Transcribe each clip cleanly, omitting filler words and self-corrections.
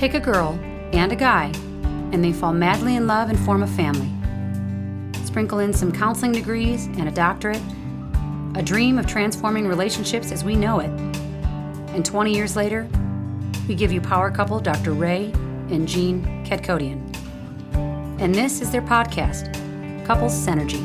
Take a girl and a guy, and they fall madly in love and form a family. Sprinkle in some counseling degrees and a doctorate, a dream of transforming relationships as we know it. And 20 years later, we give you power couple Dr. Ray and Jean Kedkodian. And this is their podcast, Couples Synergy.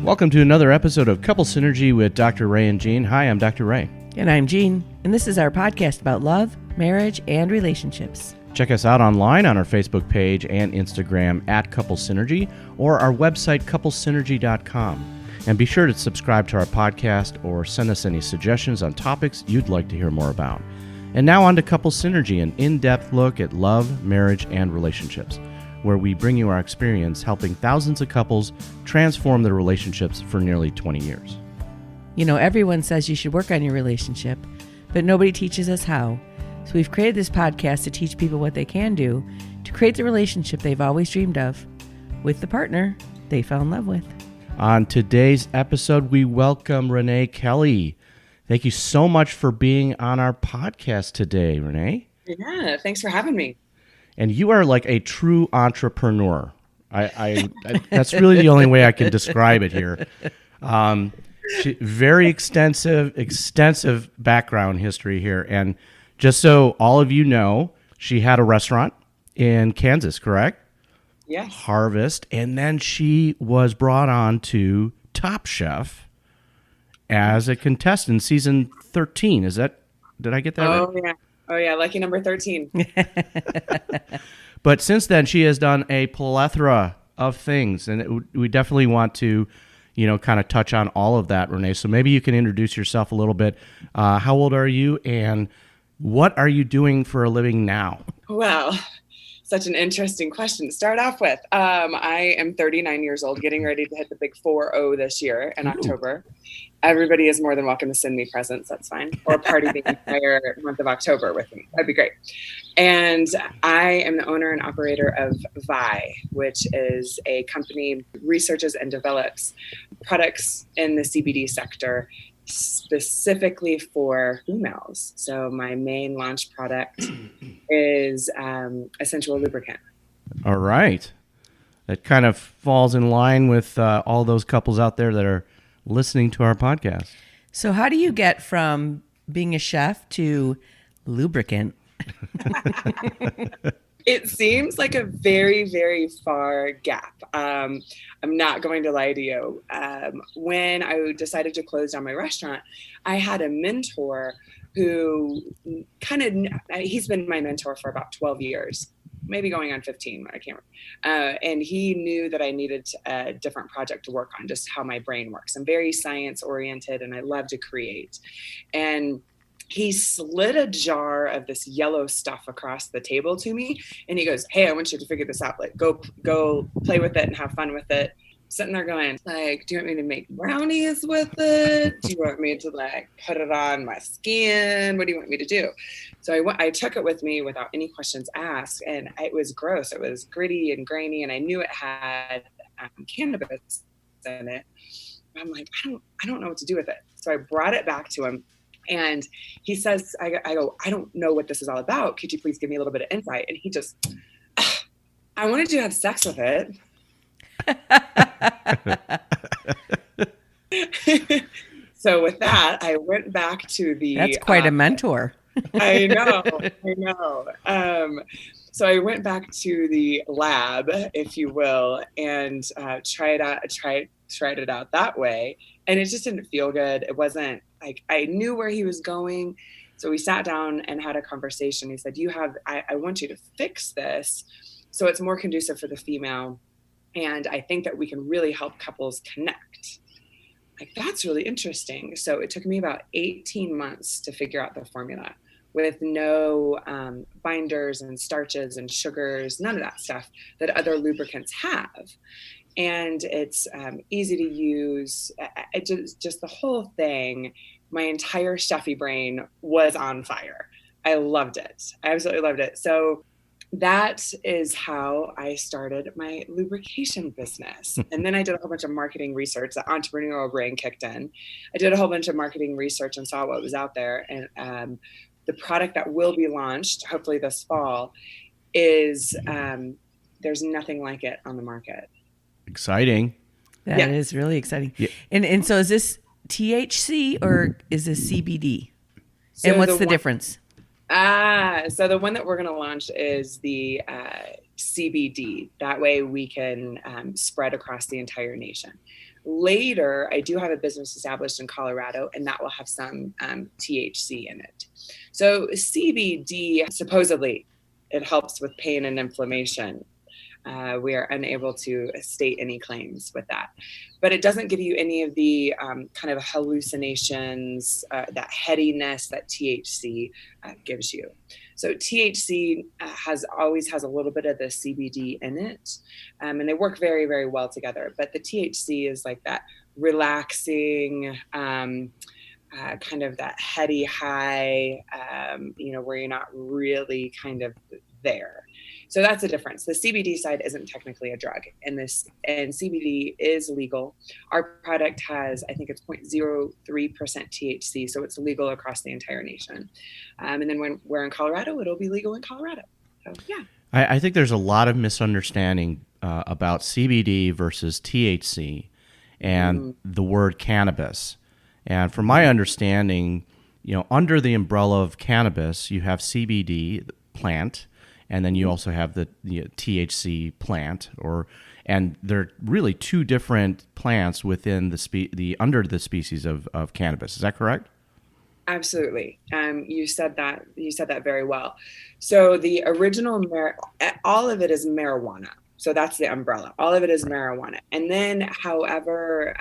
Welcome to another episode of Couple Synergy with Dr. Ray and Jean. Hi, I'm Dr. Ray. And I'm Jean, and this is our podcast about love, marriage, and relationships. Check us out online on our Facebook page and Instagram at Couple Synergy or our website, couplesynergy.com. And be sure to subscribe to our podcast or send us any suggestions on topics you'd like to hear more about. And now on to Couple Synergy, an in-depth look at love, marriage, and relationships, where we bring you our experience helping thousands of couples transform their relationships for nearly 20 years. You know, everyone says you should work on your relationship, but nobody teaches us how. So we've created this podcast to teach people what they can do to create the relationship they've always dreamed of with the partner they fell in love with. On today's episode, we welcome Renee Kelly. Thank you so much for being on our podcast today, Renee. Yeah, thanks for having me. And you are like a true entrepreneur. I that's really the only way I can describe it here. Very extensive background history here. And just so all of you know, she had a restaurant in Kansas, correct? Yes. Harvest. And then she was brought on to Top Chef as a contestant in season 13. Did I get that right? Oh, yeah. Lucky number 13. But since then, she has done a plethora of things. And we definitely want to, kind of touch on all of that, Renee. So maybe you can introduce yourself a little bit. How old are you and what are you doing for a living now? Well, such an interesting question to start off with. I am 39 years old, getting ready to hit the big 4-0 this year in October. Everybody is more than welcome to send me presents. That's fine. Or party the entire month of October with me. That'd be great. And I am the owner and operator of Vi, which is a company that researches and develops products in the CBD sector specifically for females. So my main launch product is a sensual lubricant. All right. That kind of falls in line with all those couples out there that are listening to our podcast. So how do you get from being a chef to lubricant? It seems like a very, very far gap. I'm not going to lie to you. When I decided to close down my restaurant, I had a mentor who he's been my mentor for about 12 years, maybe going on 15, I can't remember. And he knew that I needed a different project to work on, just how my brain works. I'm very science oriented and I love to create. And he slid a jar of this yellow stuff across the table to me. And he goes, "Hey, I want you to figure this out. Like, go play with it and have fun with it." Sitting there going, like, do you want me to make brownies with it? Do you want me to put it on my skin? What do you want me to do? So I took it with me without any questions asked. And it was gross. It was gritty and grainy. And I knew it had cannabis in it. I'm like, I don't know what to do with it. So I brought it back to him. And he says, I go, "I don't know what this is all about. Could you please give me a little bit of insight?" And he just, "I wanted you to have sex with it." So with that, I went back to the... That's quite a mentor. I know. So I went back to the lab, if you will, and tried it out that way. And it just didn't feel good. It wasn't like I knew where he was going. So we sat down and had a conversation. He said, I want you to fix this so it's more conducive for the female. And I think that we can really help couples connect. Like, that's really interesting. So it took me about 18 months to figure out the formula with no binders and starches and sugars, none of that stuff that other lubricants have. And it's easy to use. Just the whole thing, my entire chefy brain was on fire. I loved it. I absolutely loved it. So that is how I started my lubrication business. And then I did a whole bunch of marketing research. The entrepreneurial brain kicked in. I did a whole bunch of marketing research and saw what was out there. And the product that will be launched, hopefully this fall, is there's nothing like it on the market. Exciting. That is really exciting. Yeah. And so is this THC or is this CBD? So and what's the difference? So the one that we're going to launch is the CBD. That way we can spread across the entire nation. Later, I do have a business established in Colorado, and that will have some THC in it. So CBD, supposedly, it helps with pain and inflammation. We are unable to state any claims with that. But it doesn't give you any of the kind of hallucinations, that headiness that THC gives you. So THC always has a little bit of the CBD in it, and they work very, very well together. But the THC is like that relaxing, kind of that heady high, where you're not really kind of there. So that's the difference. The CBD side isn't technically a drug, and CBD is legal. Our product has, I think it's 0.03% THC, so it's legal across the entire nation. And then when we're in Colorado, it'll be legal in Colorado. So yeah. I think there's a lot of misunderstanding about CBD versus THC and the word cannabis. And from my understanding, under the umbrella of cannabis, you have CBD, the plant, and then you also have the THC plant, and they're really two different plants within under the species of cannabis. Is that correct? Absolutely. You said that very well. So the original, all of it is marijuana. So that's the umbrella. All of it is marijuana. And then, however,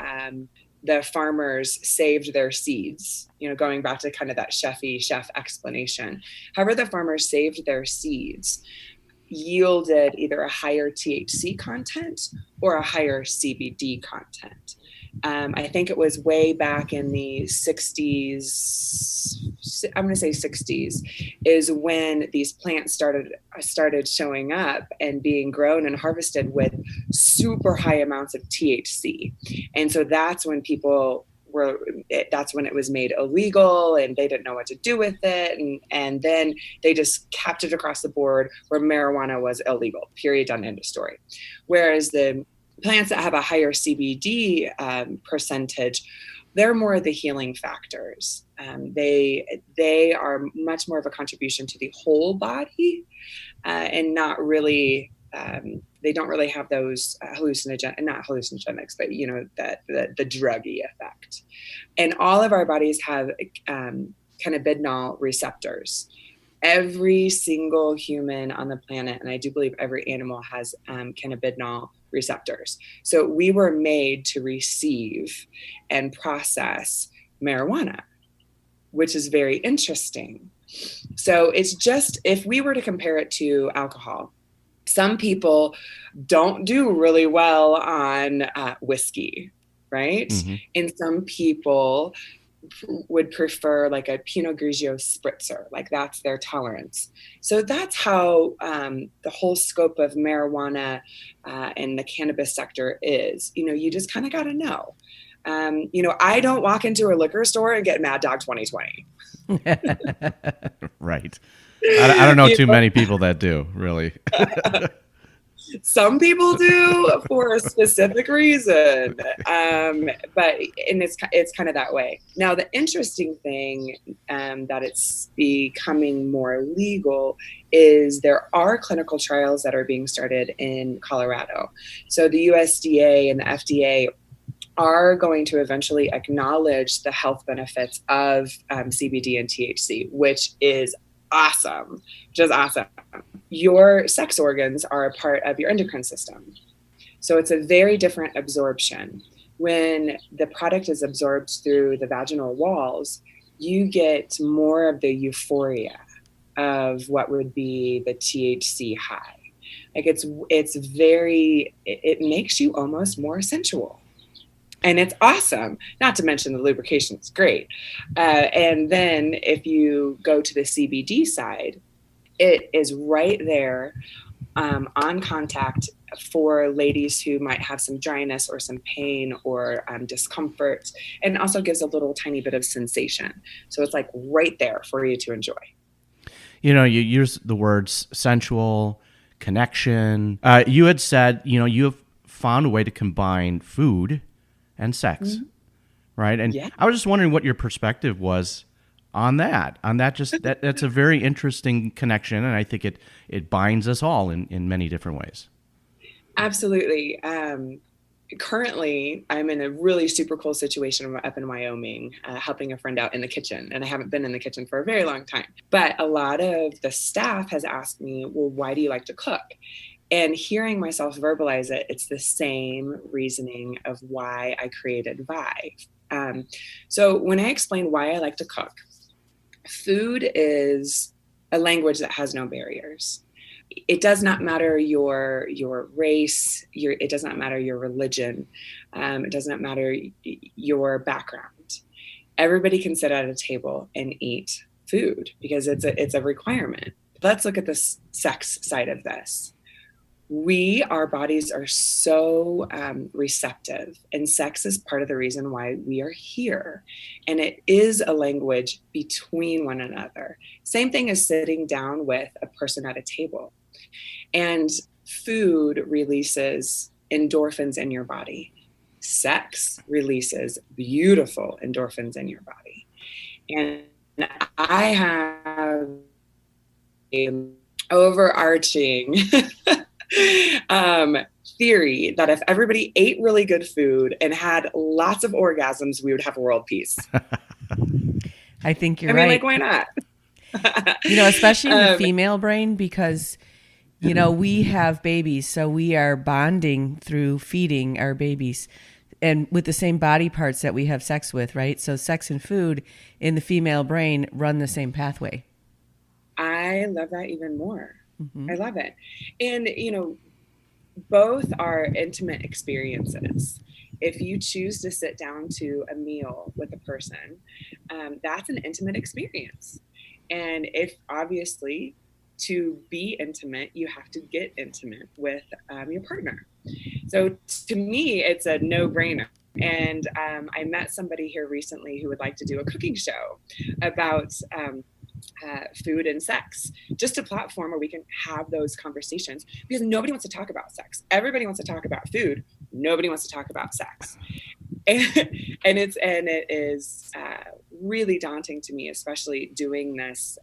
the farmers saved their seeds, going back to kind of that chef explanation. However, the farmers saved their seeds yielded either a higher THC content or a higher CBD content. I think it was way back in the 60s, I'm going to say 60s, is when these plants started showing up and being grown and harvested with super high amounts of THC. And so that's when that's when it was made illegal, and they didn't know what to do with it. And then they just capped it across the board where marijuana was illegal, period, done, end of story. Whereas the plants that have a higher CBD percentage, they're more of the healing factors. They are much more of a contribution to the whole body, and not really. They don't really have those not hallucinogenics, but the druggy effect. And all of our bodies have cannabinoid receptors. Every single human on the planet, and I do believe every animal, has cannabinoid receptors. So we were made to receive and process marijuana, which is very interesting. So it's just, if we were to compare it to alcohol, some people don't do really well on whiskey, right? Mm-hmm. And some people would prefer like a Pinot Grigio spritzer, like that's their tolerance. So that's how the whole scope of marijuana and the cannabis sector is. You just kind of got to know. I don't walk into a liquor store and get Mad Dog 2020. Right. I don't know too many people that do, really. Some people do for a specific reason, but it's kind of that way. Now, the interesting thing that it's becoming more legal is there are clinical trials that are being started in Colorado. So the USDA and the FDA are going to eventually acknowledge the health benefits of CBD and THC, which is awesome. Just awesome. Your sex organs are a part of your endocrine system. So it's a very different absorption. When the product is absorbed through the vaginal walls, you get more of the euphoria of what would be the THC high. Like it makes you almost more sensual. And it's awesome. Not to mention the lubrication is great. And then if you go to the CBD side, it is right there on contact for ladies who might have some dryness or some pain or discomfort, and also gives a little tiny bit of sensation. So it's like right there for you to enjoy. You use the words sensual, connection. You had said, you have found a way to combine food and sex, right? And Yeah. I was just wondering what your perspective was on that. That's a very interesting connection, and I think it binds us all in many different ways. Absolutely. Currently, I'm in a really super cool situation up in Wyoming, helping a friend out in the kitchen. And I haven't been in the kitchen for a very long time. But a lot of the staff has asked me, well, why do you like to cook? And hearing myself verbalize it, it's the same reasoning of why I created Vi. So when I explain why I like to cook, food is a language that has no barriers. It does not matter your race, it does not matter your religion, it does not matter your background. Everybody can sit at a table and eat food because it's a requirement. Let's look at the sex side of this. Our bodies are so receptive, and sex is part of the reason why we are here. And it is a language between one another. Same thing as sitting down with a person at a table. And food releases endorphins in your body. Sex releases beautiful endorphins in your body. And I have an overarching theory that if everybody ate really good food and had lots of orgasms, we would have world peace. I think you're right. I mean, like, why not? Especially in the female brain, because, we have babies, so we are bonding through feeding our babies and with the same body parts that we have sex with, right? So sex and food in the female brain run the same pathway. I love that even more. Mm-hmm. I love it. And, both are intimate experiences. If you choose to sit down to a meal with a person, that's an intimate experience. And if obviously to be intimate, you have to get intimate with your partner. So to me, it's a no-brainer. And I met somebody here recently who would like to do a cooking show about food and sex, just a platform where we can have those conversations, because nobody wants to talk about sex. Everybody wants to talk about food. Nobody wants to talk about sex. And it is really daunting to me, especially doing this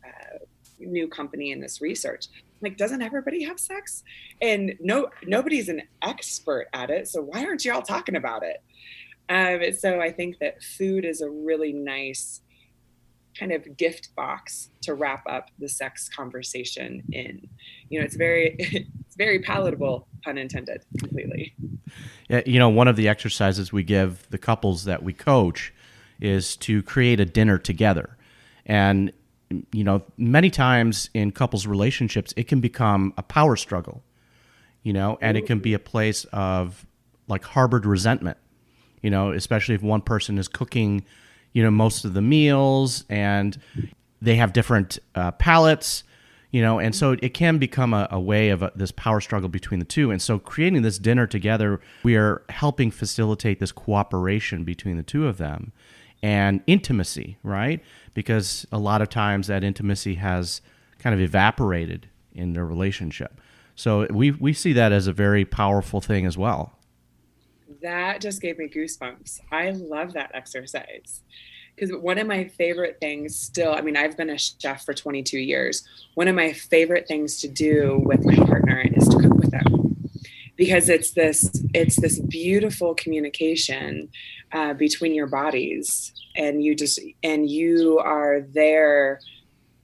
new company and this research. Like, doesn't everybody have sex? And nobody's an expert at it. So why aren't you all talking about it? So I think that food is a really nice kind of gift box to wrap up the sex conversation in. It's very palatable, pun intended, completely. Yeah, one of the exercises we give the couples that we coach is to create a dinner together. And many times in couples relationships, it can become a power struggle, and it can be a place of like harbored resentment, especially if one person is cooking most of the meals and they have different palates, and so it can become a way of this power struggle between the two. And so creating this dinner together, we are helping facilitate this cooperation between the two of them and intimacy, right? Because a lot of times that intimacy has kind of evaporated in their relationship. So we see that as a very powerful thing as well. That just gave me goosebumps. I love that exercise. Because one of my favorite things still, I've been a chef for 22 years. One of my favorite things to do with my partner is to cook with them. Because it's this beautiful communication between your bodies, and you are there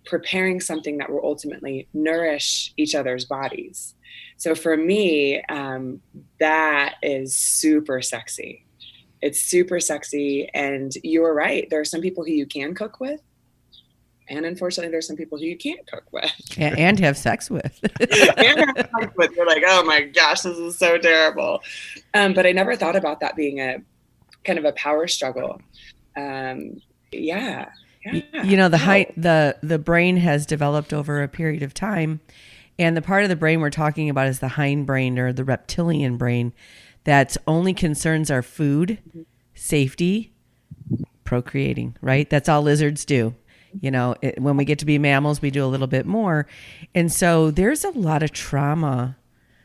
preparing something that will ultimately nourish each other's bodies. So for me, that is super sexy. It's super sexy. And you're right. There are some people who you can cook with. And unfortunately, there's some people who you can't cook with. And have sex with. You're like, oh my gosh, this is so terrible. But I never thought about that being a kind of a power struggle. Yeah. The brain has developed over a period of time. And the part of the brain we're talking about is the hindbrain or the reptilian brain that only concerns our food, safety, procreating, right? That's all lizards do. When we get to be mammals, we do a little bit more. And so there's a lot of trauma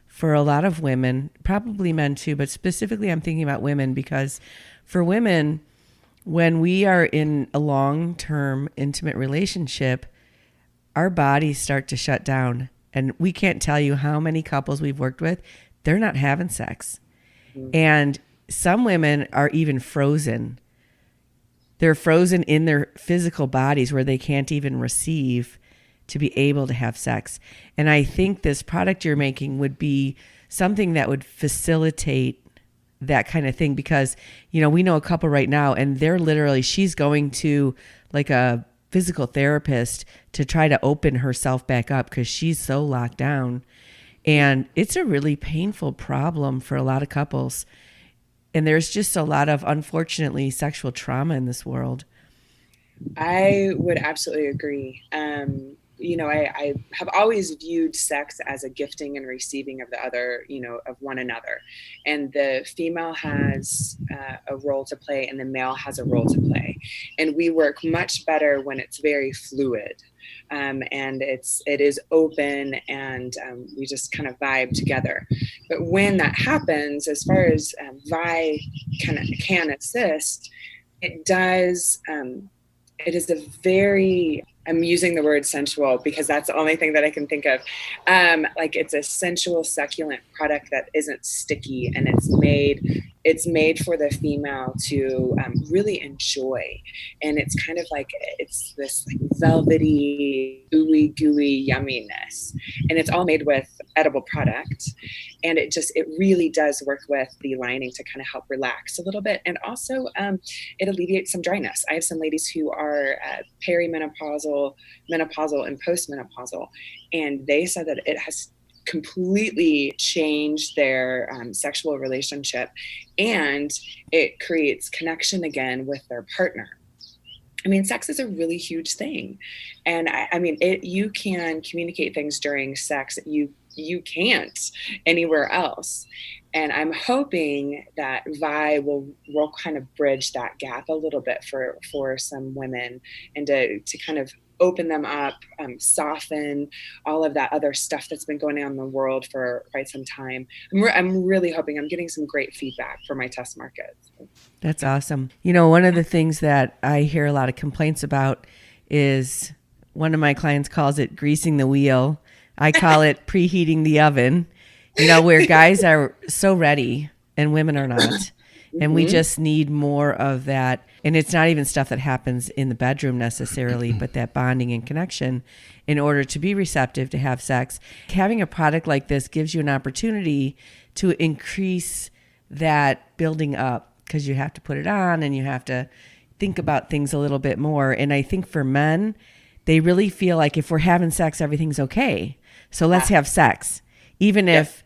for a lot of women, probably men too, but specifically I'm thinking about women because for women, when we are in a long-term intimate relationship, our bodies start to shut down. And we can't tell you how many couples we've worked with, they're not having sex. And some women are even frozen. They're frozen in their physical bodies where they can't even receive to be able to have sex. And I think this product you're making would be something that would facilitate that kind of thing because, we know a couple right now and she's going to like a physical therapist to try to open herself back up because she's so locked down. And it's a really painful problem for a lot of couples. And there's just a lot of, unfortunately, sexual trauma in this world. I would absolutely agree. I have always viewed sex as a gifting and receiving of the other, of one another. And the female has a role to play and the male has a role to play. And we work much better when it's very fluid. And it is open and we just kind of vibe together. But when that happens, as far as Vi can assist, it does. It is a very, I'm using the word sensual because that's the only thing that I can think of. It's a sensual, succulent product that isn't sticky, and it's made for the female to really enjoy. And it's kind of like, it's this like velvety, ooey gooey yumminess. And it's all made with edible product. And it really does work with the lining to kind of help relax a little bit. And also it alleviates some dryness. I have some ladies who are perimenopausal, menopausal, and postmenopausal. And they said that it has completely changed their sexual relationship, and it creates connection again with their partner. I mean, sex is a really huge thing. And you can communicate things during sex that you can't anywhere else. And I'm hoping that Vi will kind of bridge that gap a little bit for some women, and to kind of open them up, soften all of that other stuff that's been going on in the world for quite some time. I'm really hoping. I'm getting some great feedback for my test markets. That's awesome. One of the things that I hear a lot of complaints about is one of my clients calls it greasing the wheel. I call it preheating the oven, where guys are so ready and women are not. And we just need more of that. And it's not even stuff that happens in the bedroom necessarily, but that bonding and connection in order to be receptive to have sex. Having a product like this gives you an opportunity to increase that building up, because you have to put it on and you have to think about things a little bit more. And I think for men, they really feel like if we're having sex, everything's okay. So let's have sex, even if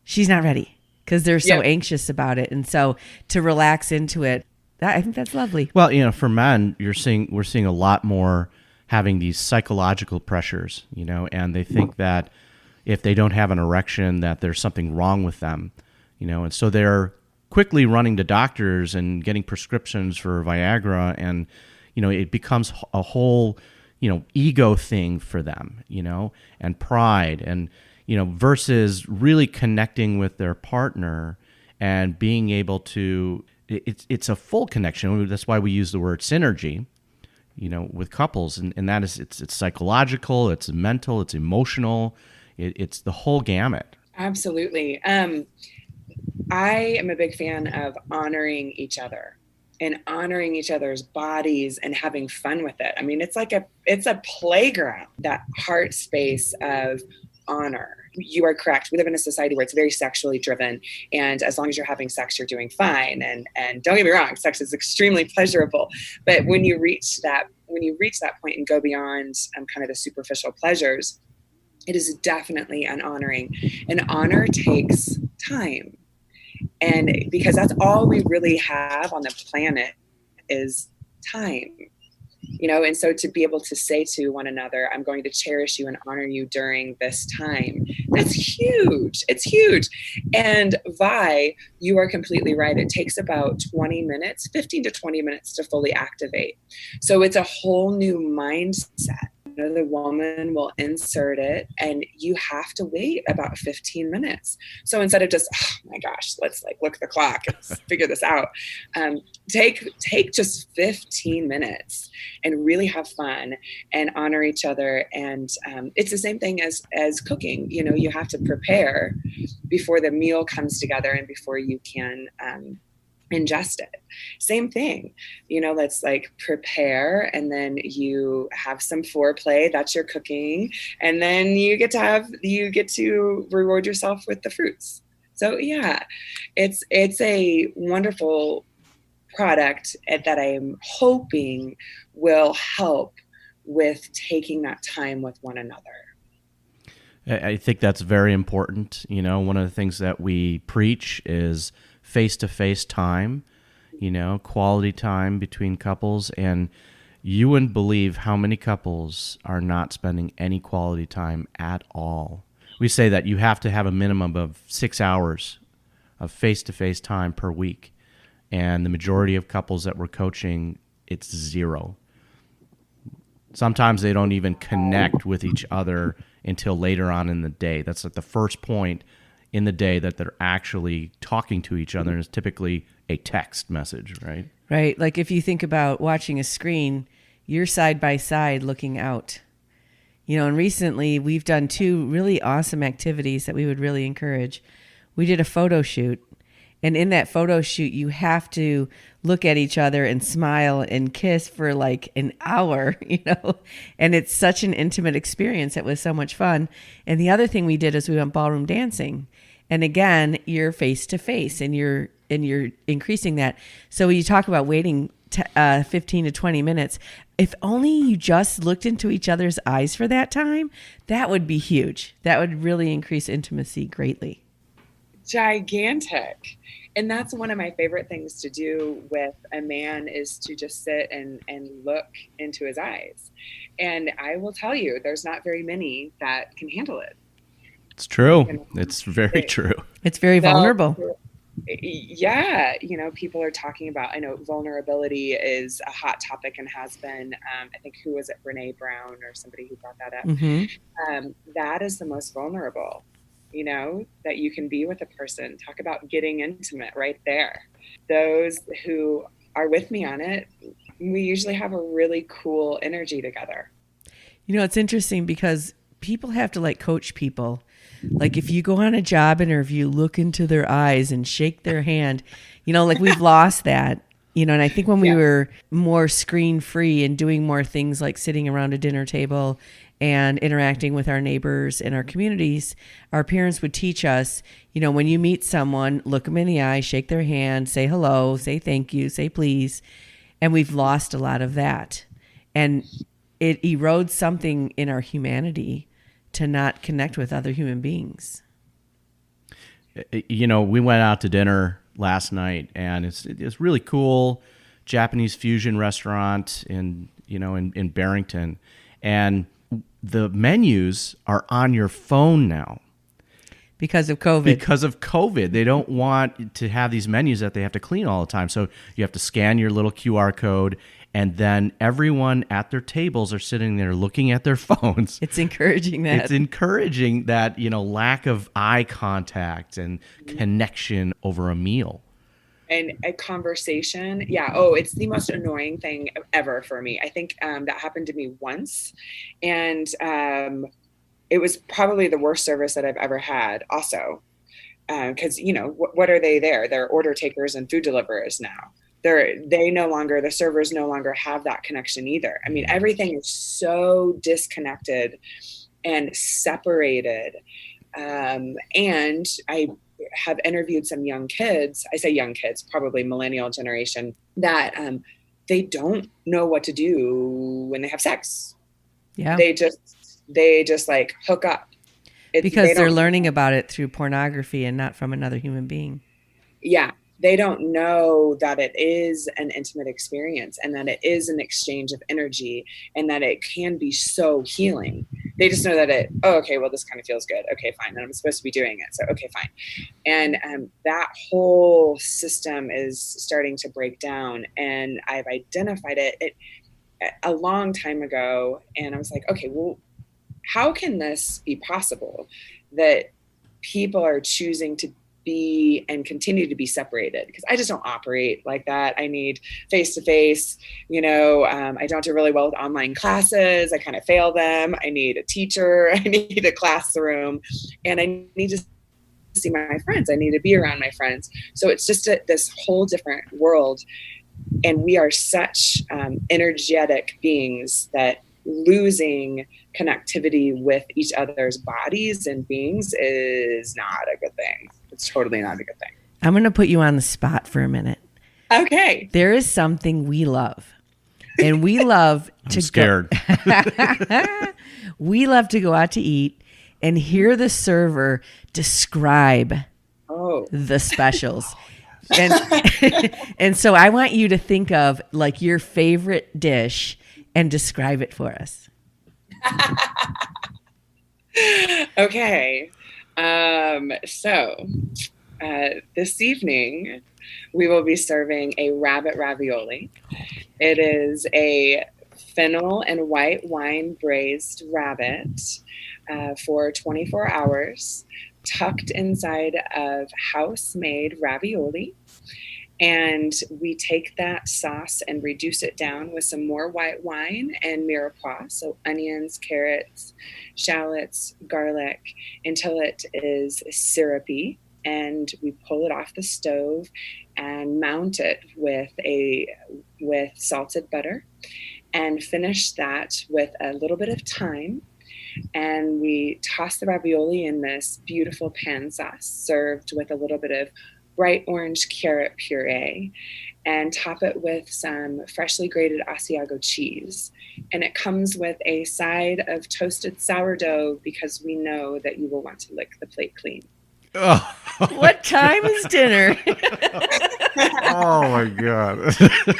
she's not ready, because they're so anxious about it. And so to relax into it, I think that's lovely. Well, for men, we're seeing a lot more having these psychological pressures, and they think that if they don't have an erection, that there's something wrong with them, and so they're quickly running to doctors and getting prescriptions for Viagra, and, it becomes a whole, ego thing for them, and pride, and, versus really connecting with their partner and being able to, it's a full connection. That's why we use the word synergy, with couples. And that is, it's psychological, it's mental, it's emotional, it's the whole gamut. Absolutely. I am a big fan of honoring each other and honoring each other's bodies and having fun with it. I mean, it's a playground, that heart space of honor. You are correct. We live in a society where it's very sexually driven, and as long as you're having sex, you're doing fine. And don't get me wrong, sex is extremely pleasurable. But when you reach that point and go beyond kind of the superficial pleasures, it is definitely an honoring. And honor takes time. And because that's all we really have on the planet is time. And so to be able to say to one another, I'm going to cherish you and honor you during this time, that's huge. It's huge. And Vi, you are completely right. It takes about 20 minutes, 15 to 20 minutes to fully activate. So it's a whole new mindset. The woman will insert it and you have to wait about 15 minutes. So instead of just, oh my gosh, let's look at the clock and figure this out. Take just 15 minutes and really have fun and honor each other. And it's the same thing as cooking. You have to prepare before the meal comes together and before you can ingest it. Same thing, let's prepare, and then you have some foreplay, that's your cooking, and then you get to reward yourself with the fruits. So yeah, it's a wonderful product that I'm hoping will help with taking that time with one another. I think that's very important. One of the things that we preach is face-to-face time, quality time between couples. And you wouldn't believe how many couples are not spending any quality time at all. We say that you have to have a minimum of 6 hours of face-to-face time per week. And the majority of couples that we're coaching, it's 0. Sometimes they don't even connect with each other until later on in the day. That's the first point in the day that they're actually talking to each other, and it's typically a text message, right? Right. Like if you think about watching a screen, you're side by side looking out. And recently we've done 2 really awesome activities that we would really encourage. We did a photo shoot, and in that photo shoot, you have to look at each other and smile and kiss for an hour, and it's such an intimate experience. It was so much fun. And the other thing we did is we went ballroom dancing. And again, you're face to face and you're increasing that. So when you talk about waiting 15 to 20 minutes, if only you just looked into each other's eyes for that time, that would be huge. That would really increase intimacy greatly. Gigantic. And that's one of my favorite things to do with a man, is to just sit and look into his eyes. And I will tell you, there's not very many that can handle it. It's true. It's very true. It's very vulnerable. Yeah. People are talking about, I know vulnerability is a hot topic and has been, I think, who was it? Brene Brown or somebody who brought that up. Mm-hmm. That is the most vulnerable, that you can be with a person. Talk about getting intimate right there. Those who are with me on it, we usually have a really cool energy together. It's interesting because people have to coach people. If you go on a job interview, look into their eyes and shake their hand, we've lost that, and I think when we were more screen free and doing more things like sitting around a dinner table and interacting with our neighbors and our communities, our parents would teach us, when you meet someone, look them in the eye, shake their hand, say hello, say thank you, say please. And we've lost a lot of that. And it erodes something in our humanity to not connect with other human beings. We went out to dinner last night, and it's really cool Japanese fusion restaurant in Barrington, and the menus are on your phone now. Because of COVID. They don't want to have these menus that they have to clean all the time. So you have to scan your little QR code, and then everyone at their tables are sitting there looking at their phones. It's encouraging that. It's encouraging that, lack of eye contact and connection over a meal. And a conversation. Yeah. Oh, it's the most annoying thing ever for me. I think that happened to me once. And it was probably the worst service that I've ever had also. Because, what are they there? They're order takers and food deliverers now. The servers no longer have that connection either. I mean, everything is so disconnected and separated. And I have interviewed some young kids. I say young kids, probably millennial generation, that they don't know what to do when they have sex. Yeah. They just hook up. Because they're learning about it through pornography and not from another human being. Yeah. they don't know that it is an intimate experience and that it is an exchange of energy and that it can be so healing. They just know that okay, well, this kind of feels good. Okay, fine. And I'm supposed to be doing it. So, okay, fine. And that whole system is starting to break down. And I've identified it a long time ago. And I was like, okay, well, how can this be possible that people are choosing to be and continue to be separated? Because I just don't operate like that. I need face-to-face, I don't do really well with online classes. I kind of fail them. I need a teacher. I need a classroom, and I need to see my friends. I need to be around my friends. So it's just this whole different world. And we are such energetic beings that losing connectivity with each other's bodies and beings is not a good thing. It's totally not a good thing. I'm going to put you on the spot for a minute. Okay. There is something we love. And we love to I'm scared. We love to go out to eat and hear the server describe the specials. And so I want you to think of like your favorite dish and describe it for us. Okay. So this evening we will be serving a rabbit ravioli. It is a fennel and white wine braised rabbit for 24 hours, tucked inside of house-made ravioli. And we take that sauce and reduce it down with some more white wine and mirepoix, so onions, carrots, shallots, garlic, until it is syrupy. And we pull it off the stove and mount it with salted butter, and finish that with a little bit of thyme. And we toss the ravioli in this beautiful pan sauce, served with a little bit of bright orange carrot puree, and top it with some freshly grated Asiago cheese. And it comes with a side of toasted sourdough, because we know that you will want to lick the plate clean. Oh, What time is dinner? oh my God.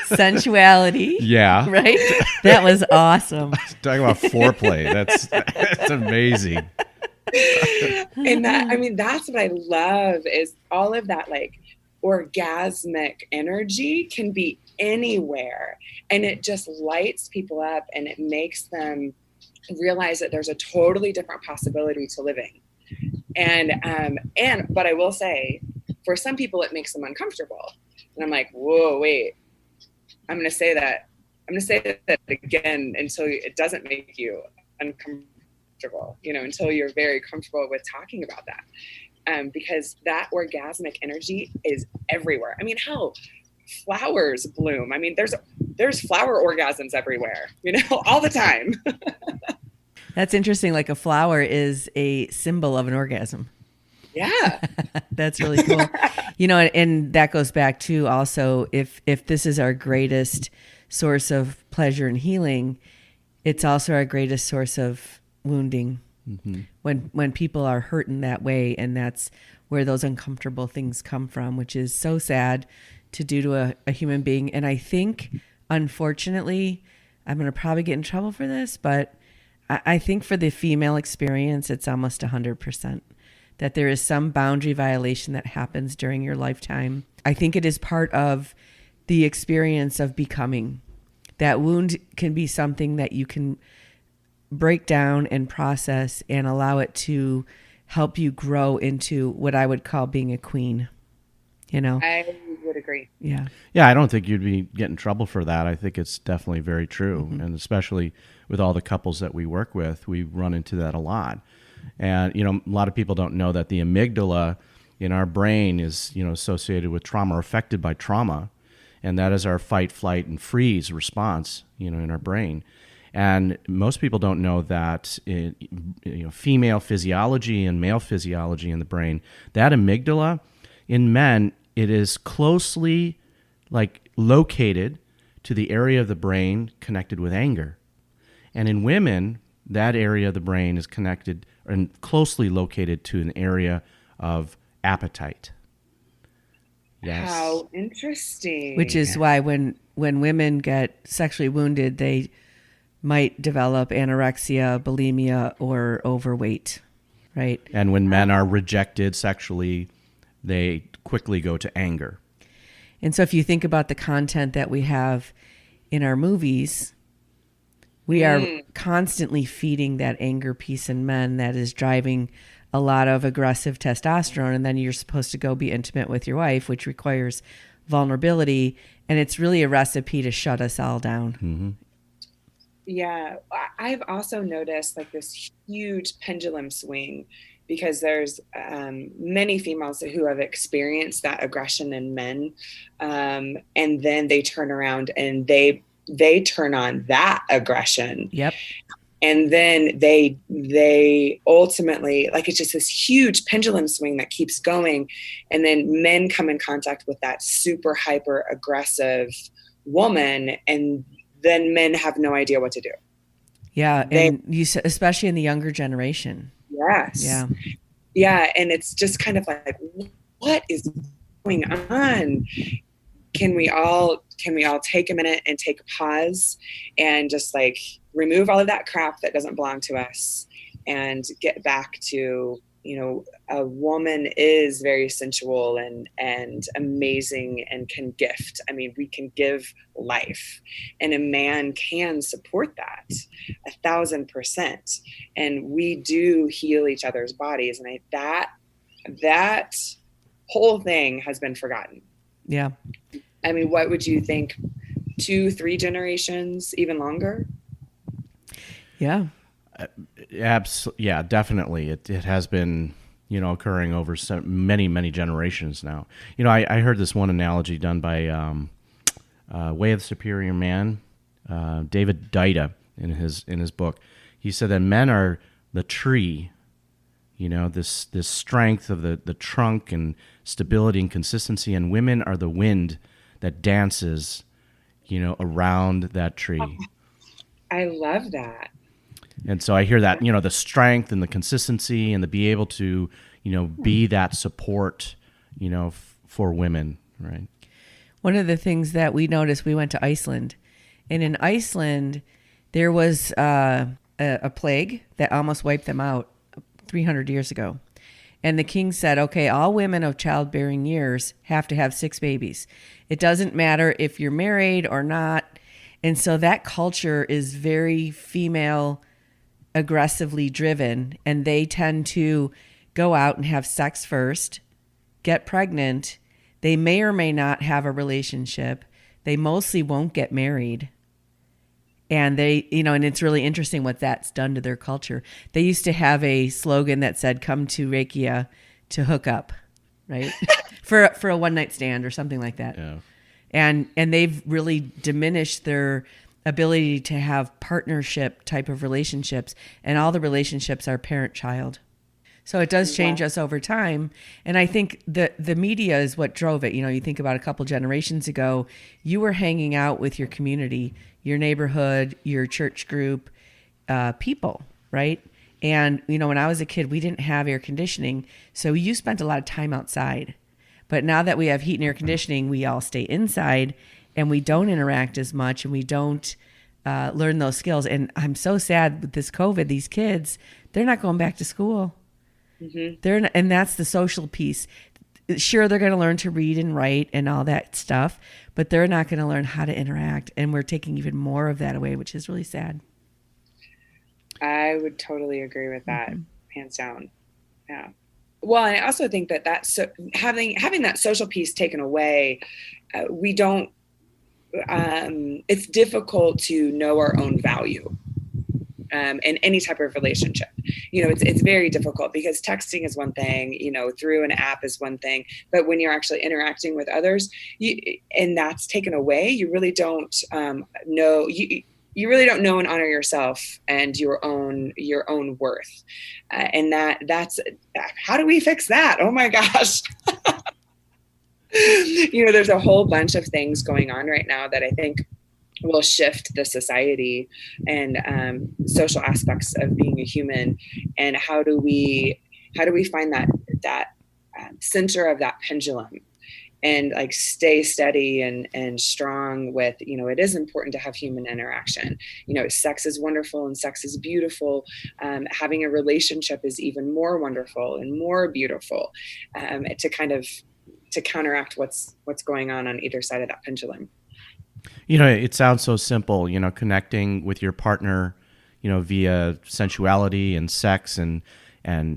Sensuality. Yeah. Right? That was awesome. Talking about foreplay. That's amazing. And that's what I love, is all of that like orgasmic energy can be anywhere, and it just lights people up, and it makes them realize that there's a totally different possibility to living. But I will say, for some people it makes them uncomfortable, and I'm like, whoa, wait, I'm going to say that again until it doesn't make you uncomfortable, until you're very comfortable with talking about that. Because that orgasmic energy is everywhere. I mean, hell, flowers bloom. I mean, there's flower orgasms everywhere, all the time. That's interesting. Like a flower is a symbol of an orgasm. Yeah. That's really cool. And that goes back to also, if this is our greatest source of pleasure and healing, it's also our greatest source of wounding. Mm-hmm. When people are hurt in that way, and that's where those uncomfortable things come from, which is so sad to do to a human being. And I think, unfortunately, I'm going to probably get in trouble for this, but I think for the female experience, it's almost 100% that there is some boundary violation that happens during your lifetime. I think it is part of the experience of becoming. That wound can be something that you can break down and process and allow it to help you grow into what I would call being a queen. I would agree. Yeah. Yeah, I don't think you'd be getting in trouble for that. I think it's definitely very true. Mm-hmm. And especially with all the couples that we work with, we run into that a lot. And, a lot of people don't know that the amygdala in our brain is, associated with trauma, or affected by trauma. And that is our fight, flight, and freeze response, in our brain. And most people don't know that female physiology and male physiology in the brain, that amygdala in men, it is closely located to the area of the brain connected with anger. And in women, that area of the brain is connected and closely located to an area of appetite. Yes. How interesting. Which is why when women get sexually wounded, they might develop anorexia, bulimia, or overweight, right? And when men are rejected sexually, they quickly go to anger. And so if you think about the content that we have in our movies, we are constantly feeding that anger piece in men that is driving a lot of aggressive testosterone. And then you're supposed to go be intimate with your wife, which requires vulnerability. And it's really a recipe to shut us all down. Mm-hmm. Yeah, I've also noticed like this huge pendulum swing because there's many females who have experienced that aggression in men, and then they turn around and they turn on that aggression. Yep. And then they ultimately, like, it's just this huge pendulum swing that keeps going, and then men come in contact with that super hyper aggressive woman, and then men have no idea what to do. Yeah, and you especially in the younger generation. Yes. Yeah. Yeah, and it's just kind of like, what is going on? Can we all take a minute and take a pause and just like remove all of that crap that doesn't belong to us and get back to, you know, a woman is very sensual and amazing and can gift. I mean, we can give life, and a man can support that 1,000%. And we do heal each other's bodies. And that whole thing has been forgotten. Yeah. I mean, what would you think? 2-3 generations, even longer? Yeah. Yeah, definitely. It has been, you know, occurring over many generations now. You know, I heard this one analogy done by Way of the Superior Man, David Deida, in his book. He said that men are the tree, you know, this strength of the trunk and stability and consistency, and women are the wind that dances, you know, around that tree. I love that. And so I hear that, you know, the strength and the consistency and to be able to, you know, be that support, you know, for women, right? One of the things that we noticed, we went to Iceland, and in Iceland, there was a plague that almost wiped them out 300 years ago. And the king said, okay, all women of childbearing years have to have 6 babies. It doesn't matter if you're married or not. And so that culture is very female aggressively driven, and they tend to go out and have sex first, get pregnant. They may or may not have a relationship. They mostly won't get married. And they, you know, and it's really interesting what that's done to their culture. They used to have a slogan that said, come to Reykjavik to hook up, right? for a one night stand or something like that. Yeah. And they've really diminished their ability to have partnership type of relationships, and all the relationships are parent-child. So it does change us over time. And I think the media is what drove it. You know, you think about a couple generations ago, you were hanging out with your community, your neighborhood, your church group, people, right? And, you know, when I was a kid, we didn't have air conditioning. So you spent a lot of time outside. But now that we have heat and air conditioning, we all stay inside and we don't interact as much, and we don't learn those skills. And I'm so sad with this COVID, these kids, they're not going back to school. Mm-hmm. And that's the social piece. Sure, they're going to learn to read and write and all that stuff, but they're not going to learn how to interact. And we're taking even more of that away, which is really sad. I would totally agree with that, hands down. Yeah. Well, I also think that having that social piece taken away, we don't. It's difficult to know our own value in any type of relationship. You know, it's very difficult because texting is one thing, you know, through an app is one thing, but when you're actually interacting with others, and that's taken away, you really don't know. You really don't know and honor yourself and your own worth, and that's how do we fix that? Oh my gosh. You know, there's a whole bunch of things going on right now that I think will shift the society and social aspects of being a human. And how do we find that center of that pendulum and like stay steady and strong with, it is important to have human interaction. Sex is wonderful and sex is beautiful. Having a relationship is even more wonderful and more beautiful, to counteract what's going on either side of that pendulum. It sounds so simple, connecting with your partner, via sensuality and sex and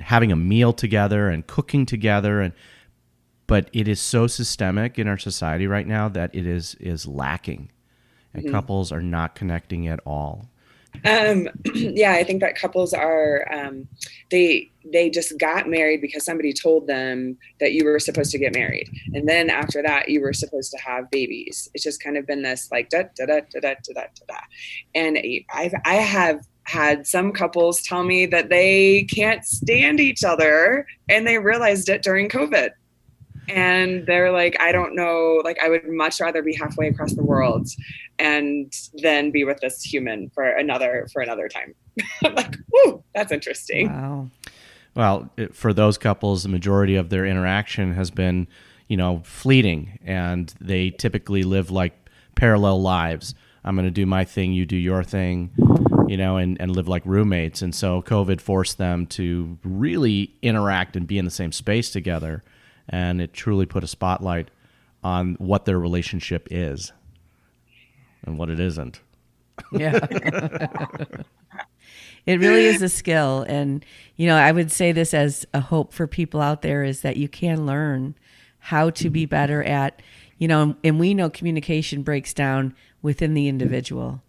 having a meal together and cooking together. But it is so systemic in our society right now that it is lacking, and couples are not connecting at all. Yeah, I think that couples are, they just got married because somebody told them that you were supposed to get married. And then after that, you were supposed to have babies. It's just kind of been this like, da, da, da, da, da, da, da, da. And I have had some couples tell me that they can't stand each other, and they realized it during COVID. And they're like, I don't know, like I would much rather be halfway across the world and then be with this human for another time. I'm like, whoo, that's interesting. Wow. Well, for those couples, the majority of their interaction has been, fleeting, and they typically live like parallel lives. I'm going to do my thing, you do your thing, and live like roommates. And so COVID forced them to really interact and be in the same space together. And it truly put a spotlight on what their relationship is and what it isn't. Yeah. It really is a skill. And, I would say this as a hope for people out there is that you can learn how to be better at, and we know communication breaks down within the individual.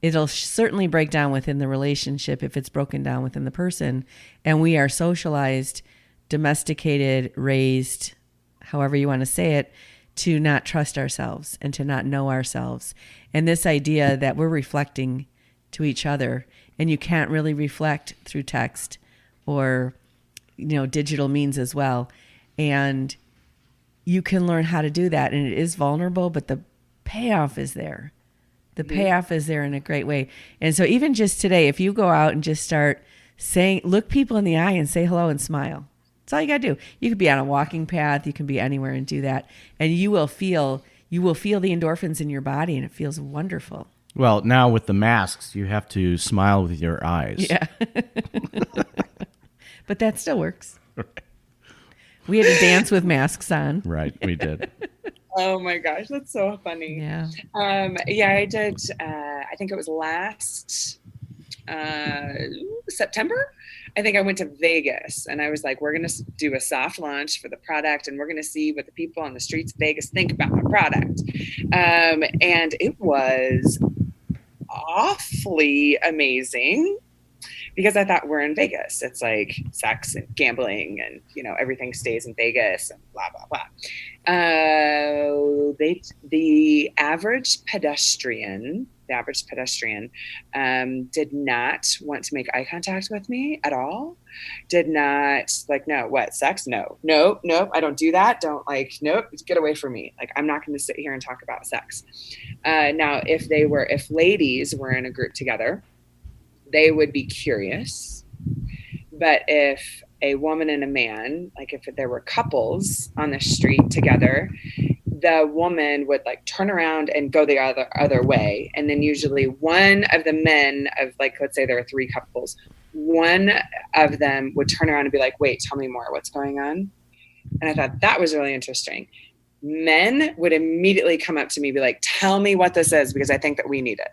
It'll certainly break down within the relationship if it's broken down within the person. And we are socialized, domesticated, raised, however you want to say it, to not trust ourselves and to not know ourselves. And this idea that we're reflecting to each other, and you can't really reflect through text or, digital means as well. And you can learn how to do that. And it is vulnerable, but the payoff is there. The payoff is there in a great way. And so even just today, if you go out and just start saying, look people in the eye and say hello and smile. That's all you got to do. You could be on a walking path. You can be anywhere and do that. And you will feel the endorphins in your body, and it feels wonderful. Well, now with the masks, you have to smile with your eyes. Yeah. But that still works. Right. We had to dance with masks on. Right, we did. Oh my gosh, that's so funny. Yeah. Yeah, I did. I think it was last September. I think I went to Vegas, and I was like, we're going to do a soft launch for the product, and we're going to see what the people on the streets of Vegas think about the product. And it was awfully amazing, because I thought, we're in Vegas. It's like sex and gambling and, everything stays in Vegas and blah, blah, blah. The average pedestrian did not want to make eye contact with me at all. Did not like, no, what, sex? No, I don't do that. Don't like, nope, get away from me. Like, I'm not going to sit here and talk about sex. Now, if ladies were in a group together, they would be curious. But if a woman and a man, like if there were couples on the street together, the woman would like turn around and go the other way. And then usually one of the men of, like, let's say there are three couples, one of them would turn around and be like, wait, tell me more. What's going on? And I thought that was really interesting. Men would immediately come up to me and be like, tell me what this is, because I think that we need it.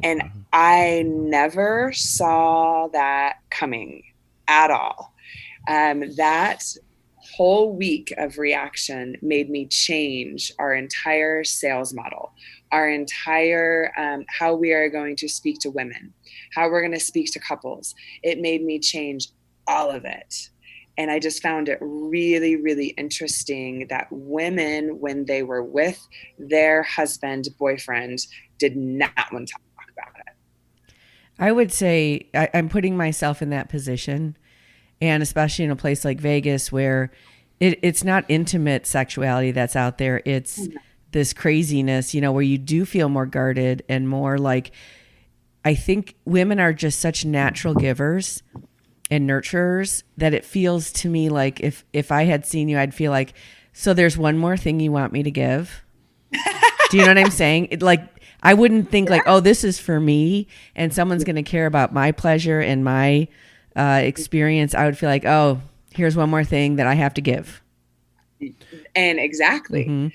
And I never saw that coming at all. That whole week of reaction made me change our entire sales model, our entire how we are going to speak to women, how we're going to speak to couples. It made me change all of it. And I just found it really, really interesting that women, when they were with their husband, boyfriend, did not want to talk about it. I would say I'm putting myself in that position, and especially in a place like Vegas where it's not intimate sexuality that's out there. It's this craziness, where you do feel more guarded and more like, I think women are just such natural givers and nurturers that it feels to me like if I had seen you, I'd feel like, So there's one more thing you want me to give. Do you know what I'm saying? I wouldn't think like, oh, this is for me and someone's going to care about my pleasure and my experience. I would feel like, oh, here's one more thing that I have to give. And exactly. Mm-hmm.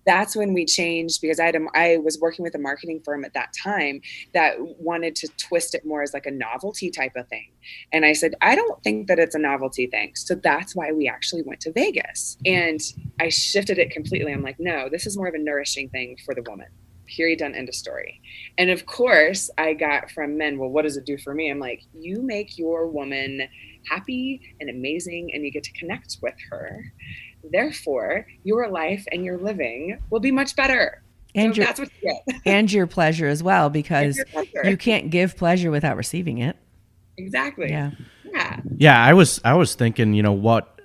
That's when we changed, because I was working with a marketing firm at that time that wanted to twist it more as like a novelty type of thing. And I said, I don't think that it's a novelty thing. So that's why we actually went to Vegas. And I shifted it completely. I'm like, no, this is more of a nourishing thing for the woman. Period, done, end of story. And of course, I got from men, well, what does it do for me? I'm like, you make your woman happy and amazing, and you get to connect with her. Therefore, your life and your living will be much better. And so that's what you get. And your pleasure as well, because you can't give pleasure without receiving it. Exactly. Yeah. Yeah, I was thinking, what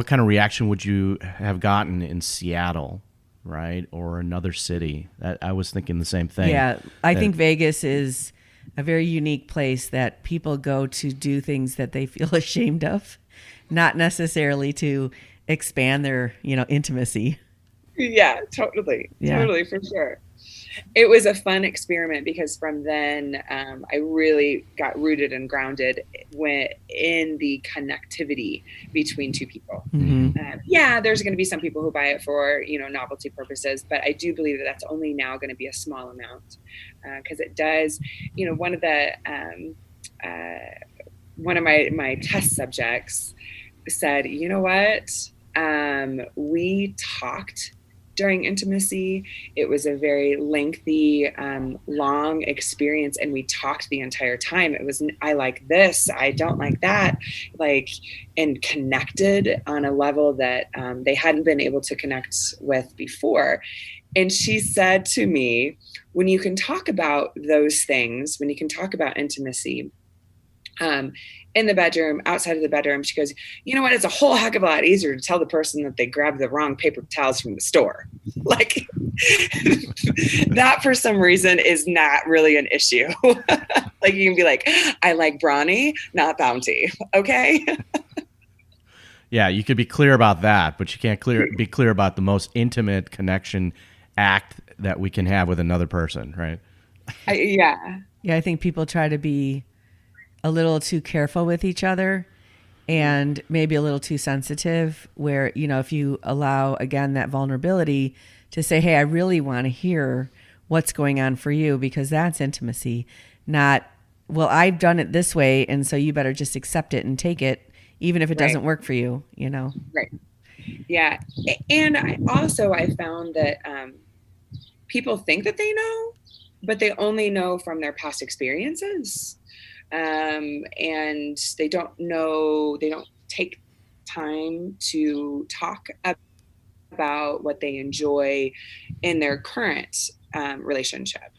kind of reaction would you have gotten in Seattle, right? Or another city? I was thinking the same thing. Yeah, I think Vegas is a very unique place that people go to do things that they feel ashamed of, not necessarily to expand their, intimacy. Yeah, totally. Yeah. Totally, for sure. It was a fun experiment because from then I really got rooted and grounded in the connectivity between two people. Mm-hmm. There's going to be some people who buy it for, novelty purposes, but I do believe that that's only now going to be a small amount because it does, one of my test subjects said, you know what? We talked during intimacy. It was a very lengthy, long experience, and we talked the entire time. It was, I like this, I don't like that, and connected on a level that they hadn't been able to connect with before. And she said to me, when you can talk about those things, when you can talk about intimacy, in the bedroom, outside of the bedroom, she goes, you know what? It's a whole heck of a lot easier to tell the person that they grabbed the wrong paper towels from the store. That for some reason is not really an issue. You can be like, I like Brawny, not Bounty. Okay. Yeah. You could be clear about that, but you can't be clear about the most intimate connection act that we can have with another person. Right. Yeah. I think people try to be a little too careful with each other and maybe a little too sensitive where, if you allow, again, that vulnerability to say, hey, I really want to hear what's going on for you, because that's intimacy, not, well, I've done it this way, and so you better just accept it and take it, even if it doesn't work for you, Right. Yeah. And I found that people think that they know, but they only know from their past experiences. And they don't take time to talk about what they enjoy in their current relationship.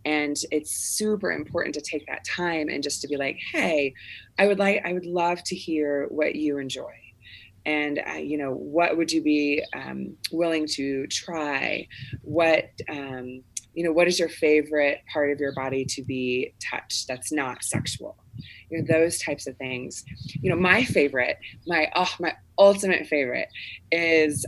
And it's super important to take that time and just to be like, hey, I would love to hear what you enjoy. And, what would you be willing to try? What is your favorite part of your body to be touched that's not sexual? Those types of things. My favorite, my ultimate favorite is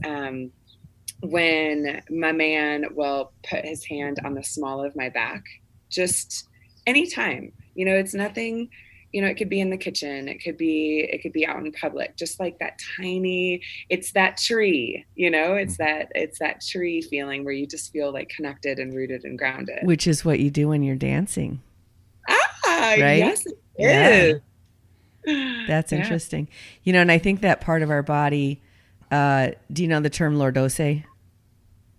when my man will put his hand on the small of my back, just anytime. It's nothing. It could be in the kitchen. It could be out in public, just like that tiny, it's that tree, it's that tree feeling where you just feel like connected and rooted and grounded. Which is what you do when you're dancing. Right? Yes, it is. That's interesting. And I think that part of our body, do you know the term lordose?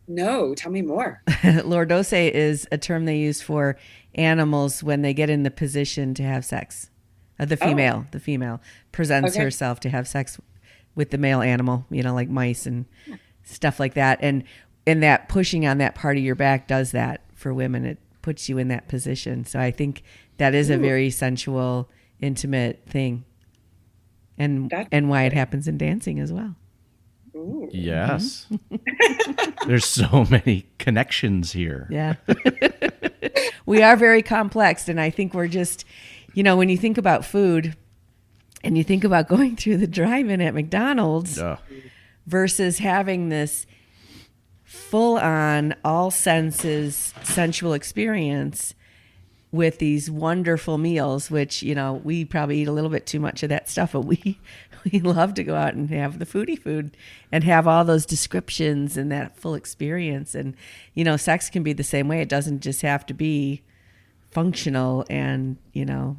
No, tell me more. Lordose is a term they use for animals when they get in the position to have sex. The female presents herself to have sex with the male animal, like mice and stuff like that. And that pushing on that part of your back does that for women. It puts you in that position. So I think that is a very sensual, intimate thing. And why it happens in dancing as well. Ooh. Yes. There's so many connections here. Yeah. We are very complex. And I think we're just, when you think about food and you think about going through the drive-in at McDonald's, versus having this full on all senses sensual experience with these wonderful meals, which, you know, we probably eat a little bit too much of that stuff, but we love to go out and have the foodie food and have all those descriptions and that full experience. And, you know, sex can be the same way. It doesn't just have to be functional and, you know,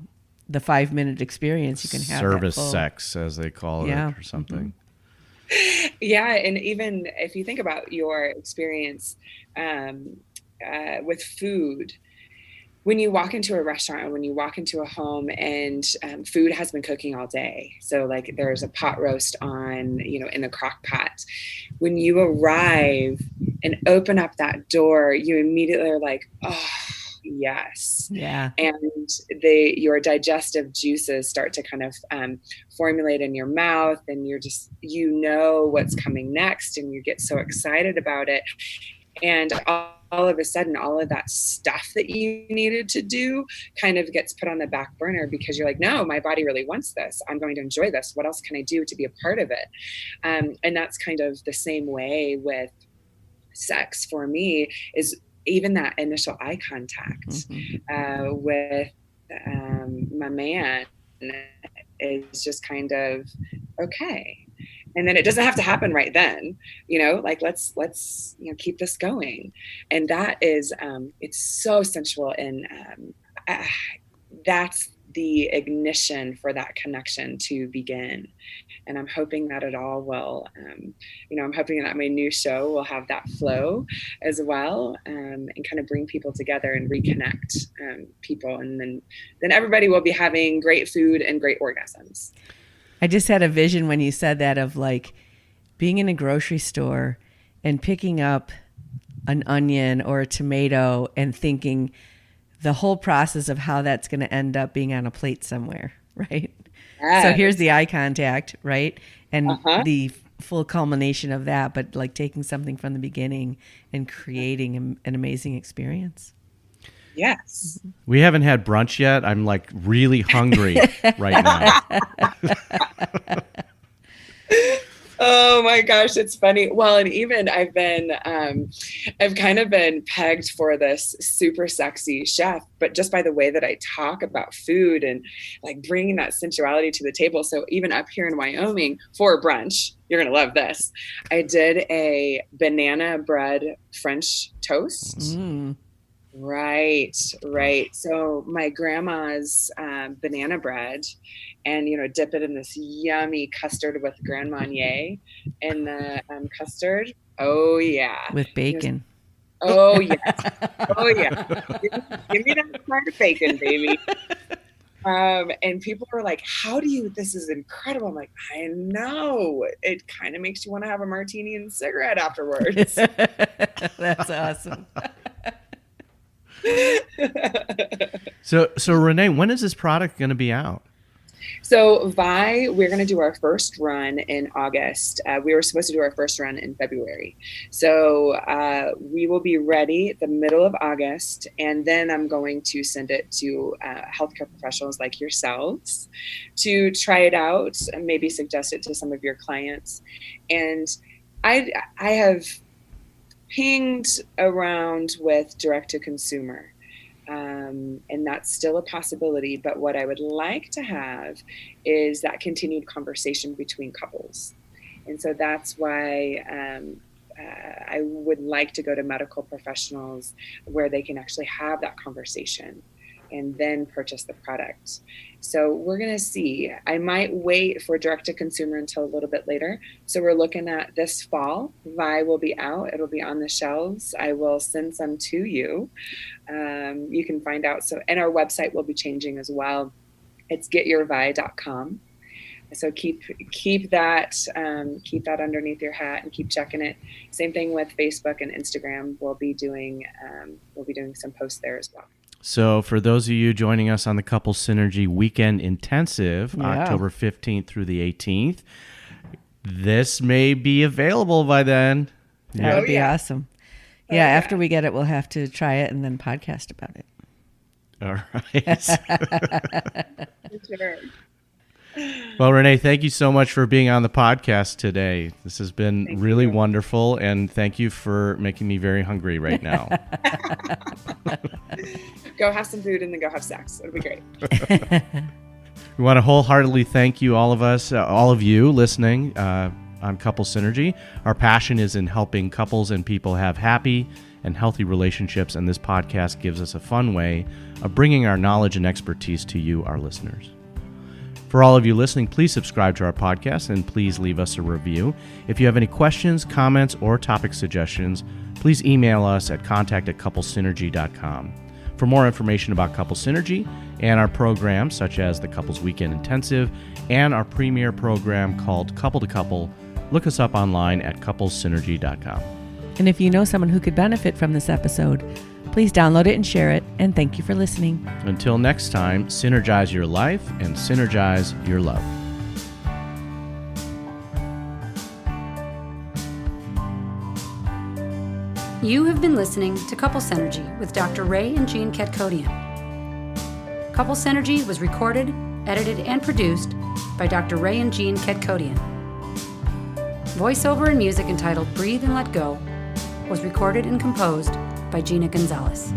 the 5-minute experience. You can have service that full sex, as they call it, or something. Yeah, and even if you think about your experience with food, when you walk into a restaurant, when you walk into a home and food has been cooking all day, so like there's a pot roast on, you know, in the crock pot. When you arrive and open up that door, you immediately are like, oh, yes. Yeah. And your digestive juices start to kind of formulate in your mouth, and you're just, you know what's coming next, and you get so excited about it. And all of a sudden, all of that stuff that you needed to do kind of gets put on the back burner because you're like, no, my body really wants this. I'm going to enjoy this. What else can I do to be a part of it? And that's kind of the same way with sex for me, is even that initial eye contact with my man is just kind of okay. And then it doesn't have to happen right then, you know, like let's, you know, keep this going. And that is, it's so sensual. And that's the ignition for that connection to begin. And I'm hoping that it all will, you know, I'm hoping that my new show will have that flow as well, and kind of bring people together and reconnect people. And then everybody will be having great food and great orgasms. I just had a vision when you said that of like being in a grocery store and picking up an onion or a tomato and thinking the whole process of how that's going to end up being on a plate somewhere, right? Yes. So here's the eye contact, right? And the full culmination of that, but like taking something from the beginning and creating an amazing experience. Yes. We haven't had brunch yet. I'm like really hungry right now. Oh my gosh, it's funny. Well, and even I've kind of been pegged for this super sexy chef, but just by the way that I talk about food and like bringing that sensuality to the table. So even up here in Wyoming for brunch, you're going to love this. I did a banana bread French toast. Mm. Right. So my grandma's banana bread, and, you know, dip it in this yummy custard with Grand Marnier and the custard. Oh, yeah. With bacon. Oh, yes. Oh, yeah. Give me that part of bacon, baby. And people were like, this is incredible. I'm like, I know. It kind of makes you want to have a martini and cigarette afterwards. That's awesome. So Renee, when is this product going to be out? So we're going to do our first run in August. We were supposed to do our first run in February. So we will be ready at the middle of August. And then I'm going to send it to healthcare professionals like yourselves to try it out and maybe suggest it to some of your clients. And I have pinged around with direct to consumer. And that's still a possibility. But what I would like to have is that continued conversation between couples. And so that's why I would like to go to medical professionals where they can actually have that conversation and then purchase the product. So we're going to see. I might wait for direct to consumer until a little bit later. So we're looking at this fall. Vi will be out. It'll be on the shelves. I will send some to you. You can find out. So, and our website will be changing as well. It's getyourvi.com. So keep that underneath your hat and keep checking it. Same thing with Facebook and Instagram. We'll be doing some posts there as well. So for those of you joining us on the Couple Synergy Weekend Intensive, October 15th through the 18th, this may be available by then. That would be awesome. Yeah, after we get it, we'll have to try it and then podcast about it. All right. Sure. Well, Renee, thank you so much for being on the podcast today. This has been really wonderful, and thank you for making me very hungry right now. Go have some food and then go have sex. It'll be great. We want to wholeheartedly thank you, all of you listening on Couple Synergy. Our passion is in helping couples and people have happy and healthy relationships, and this podcast gives us a fun way of bringing our knowledge and expertise to you, our listeners. For all of you listening, please subscribe to our podcast and please leave us a review. If you have any questions, comments, or topic suggestions, please email us at contact@couplesynergy.com. For more information about Couple Synergy and our programs, such as the Couples Weekend Intensive and our premier program called Couple to Couple, look us up online at couplesynergy.com. And if you know someone who could benefit from this episode, please download it and share it. And thank you for listening. Until next time, synergize your life and synergize your love. You have been listening to Couple Synergy with Dr. Ray and Jean Ketkodian. Couple Synergy was recorded, edited, and produced by Dr. Ray and Jean Ketkodian. Voiceover and music entitled Breathe and Let Go was recorded and composed by Gina Gonzalez.